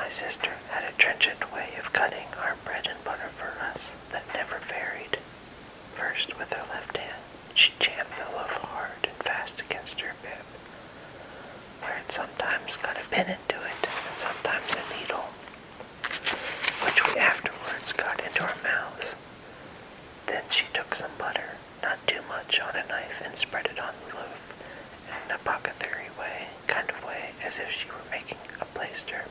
My sister had a trenchant way of cutting our bread and butter for us that never varied. First, with her left hand, she jammed the loaf hard and fast against her bib, where it sometimes got a pin into it and sometimes a needle, which we afterwards got into our mouths. Then she took some butter, not too much, on a knife and spread it on the loaf in an apothecary kind of way, as if she were making a plaister,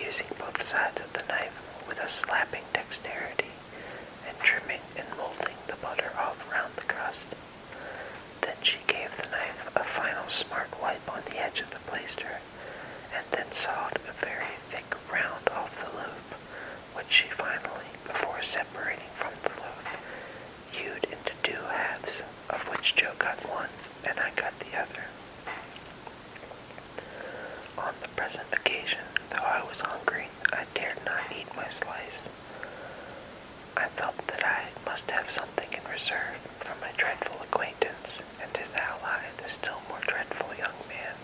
using both sides of the knife with a slapping dexterity, and trimming and molding the butter off round the crust. Then she gave the knife a final smart wipe on the edge of the plaister, and then sawed a very thick round off the loaf, which she finally, before separating from the loaf, hewed into 2 halves, of which Joe got one and I got the other. On the present occasion, though I was hungry, I dared not eat my slice. I felt that I must have something in reserve for my dreadful acquaintance and his ally, the still more dreadful young man.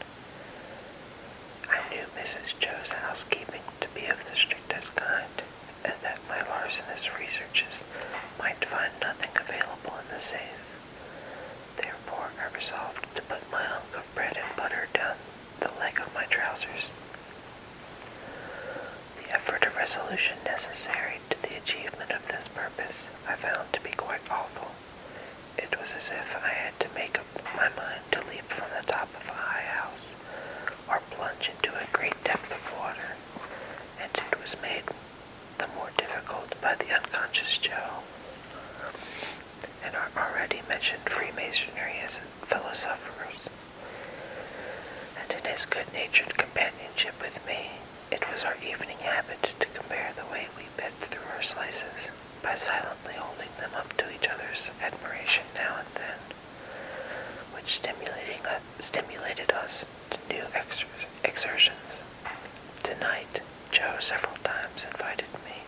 I knew Mrs. Joe's housekeeping to be of the strictest kind, and that my larcenous researches might find nothing available in the safe. Therefore I resolved to put my hunk of bread and butter down the leg of my trousers. The effort of resolution necessary to the achievement of this purpose I found to be quite awful. It was as if I had to make up my mind to leap from the top of a high house, or plunge into a great depth of water, and it was made the more difficult by the unconscious Joe, and our already mentioned Freemasonry as fellow sufferers, and in his good-natured companionship with me. It was our evening habit to compare the way we bit through our slices, by silently holding them up to each other's admiration now and then, which stimulated us to new exertions. Tonight, Joe several times invited me,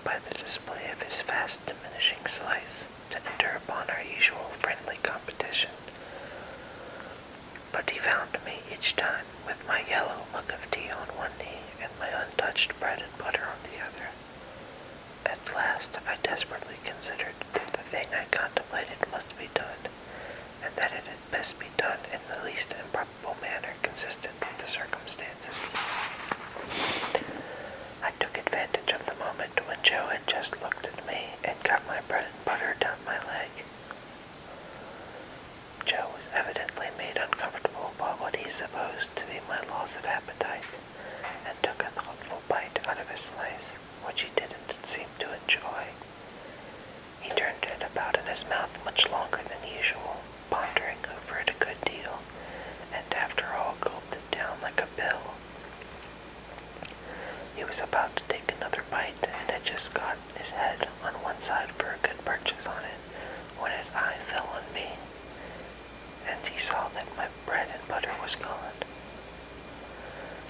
by the display of his fast diminishing slice, to enter upon our usual friendly competition. But he found me each time with my yellow mug of tea on one knee and my untouched bread and butter on the other. At last I desperately considered that the thing I contemplated must be done, and that it had best be done in the least improbable manner consistent with the circumstances. I took advantage of the moment when Joe had just looked at me and got my bread and butter down my leg. Joe was evidently made uncomfortable by what he supposed to be my loss of appetite, and took a thoughtful bite out of his slice, which he didn't seem to enjoy. He turned it about in his mouth much longer than usual, pondering over it a good deal, and after all gulped it down like a pill. He was about to take another bite, and had just got his head on one side for a good purchase on it, when his eye fell on me, and he saw that my bread and butter was gone.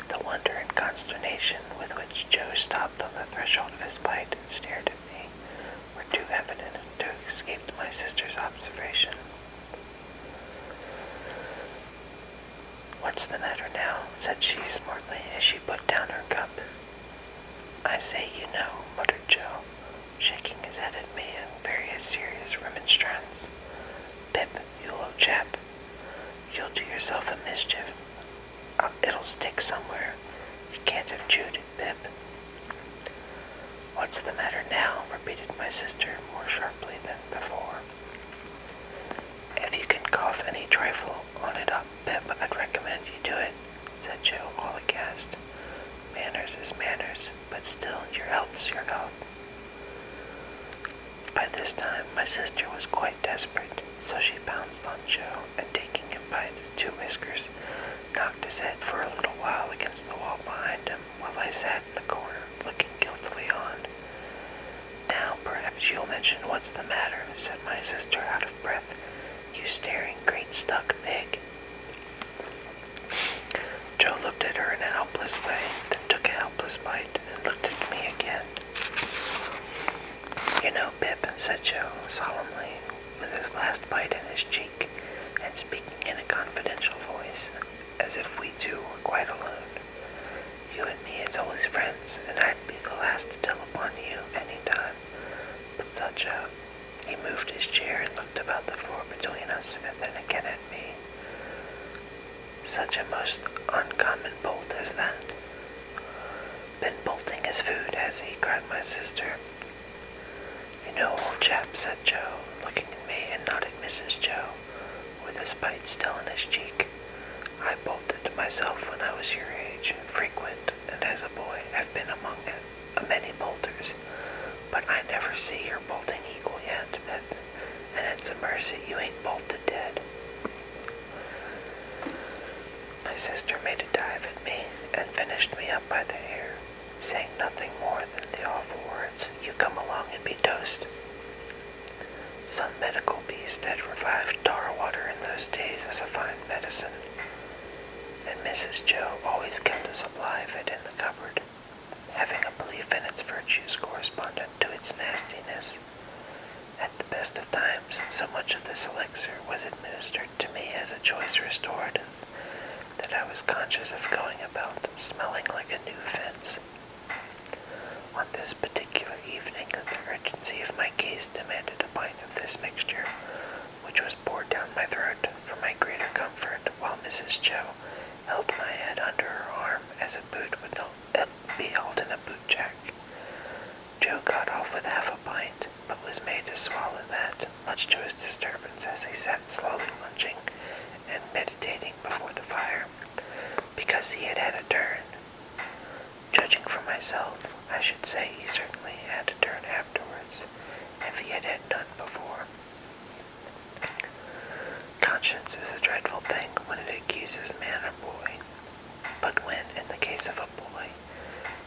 The wonder and consternation with which Joe stopped on the threshold of his bite and stared at me were too evident to have escaped my sister's observation. "What's the matter now?" said she smartly as she put down her cup. "I say you know," muttered Joe, shaking his head at me in various serious remonstrance. "Pip, you old chap, you'll do yourself a mischief. It'll stick somewhere. You can't have chewed it, Pip." "What's the matter now?" repeated my sister more sharply than before. "If you can cough any trifle on it up, Pip, I'd recommend you do it," said Joe, all aghast. "Manners is manners, but still your health's your health." By this time my sister was quite desperate, so she pounced on Joe, and taking him by his 2 whiskers, knocked his head for a little while against the wall behind him, while I sat in the corner, looking guiltily on. "Now, perhaps you'll mention what's the matter," said my sister, out of breath. "You staring great stuck pig." Joe looked at her in a helpless way, then took a helpless bite, and looked at me again. "You know, Pip," said Joe, solemnly, with his last bite in his cheek, and speaking in a confidential voice, as if we two were quite alone, "you and me is always common bolt as that. Been bolting his food, has he? Cried my sister. You know, old chap, said Joe, looking at me and not at Mrs. Joe, with his bite still in his cheek. I bolted myself when I was your age, frequent, and as a boy I've been among many bolters, but I never see your bolting equal yet, Pip, and it's a mercy you ain't bolted dead. My sister made a dive at me and finished me up by the hair, saying nothing more than the awful words, "You come along and be toast." Some medical beast had revived tar water in those days as a fine medicine, and Mrs. Joe always kept a supply of it in the cupboard, having a belief in its virtues correspondent to its nastiness. At the best of times, so much of this elixir was administered to me as a choice restorative that I was conscious of going about smelling like a new fence. On this particular evening, the urgency of my case demanded a pint of this mixture, which was poured down my throat for my greater comfort, while Mrs. Joe held my head under her arm as a boot would be held in a boot jack. Joe got off with half a pint, but was made to swallow that, much to his disturbance as he sat slowly munching and meditating before the fire, because he had had a turn. Judging for myself, I should say he certainly had a turn afterwards, if he had had none before. Conscience is a dreadful thing when it accuses man or boy, but when, in the case of a boy,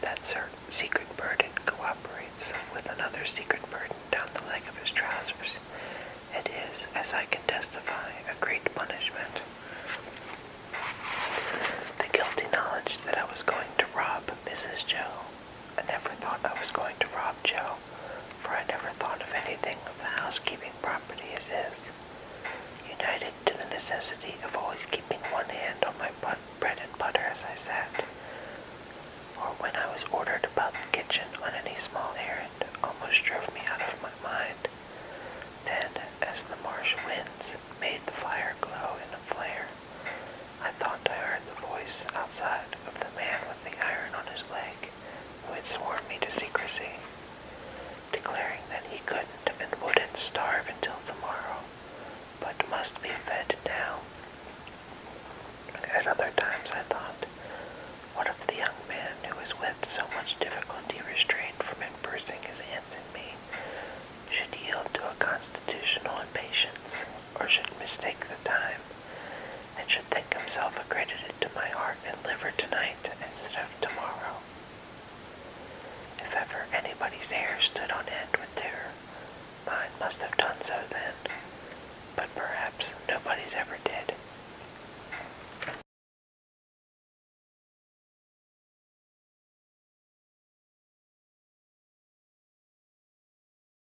that secret burden cooperates with another secret burden down the leg of his trousers, it is, as I can testify, a great punishment. The guilty knowledge that I was going to rob Mrs. Joe. I never thought I was going to rob Joe, for I never thought of anything of the housekeeping property as is, united to the necessity of always keeping one hand on my bread and butter as I sat, or when I was ordered about the kitchen on any small errand, almost drove me out of my mind. Then, as the marsh winds made the fire glow in a flare, I thought I heard the voice outside of the man with the iron on his leg, who had sworn me to secrecy, declaring that he couldn't and wouldn't starve until tomorrow, but must be fed now. At other times I thought, what if the young man who was with so much difficulty restrained from impersing his hands in me should yield to a constitutional impatience, or should mistake the time, and should think himself accredited to my heart and liver tonight instead of tomorrow. If ever anybody's hair stood on end with terror, mine must have done so then, but perhaps nobody's ever did.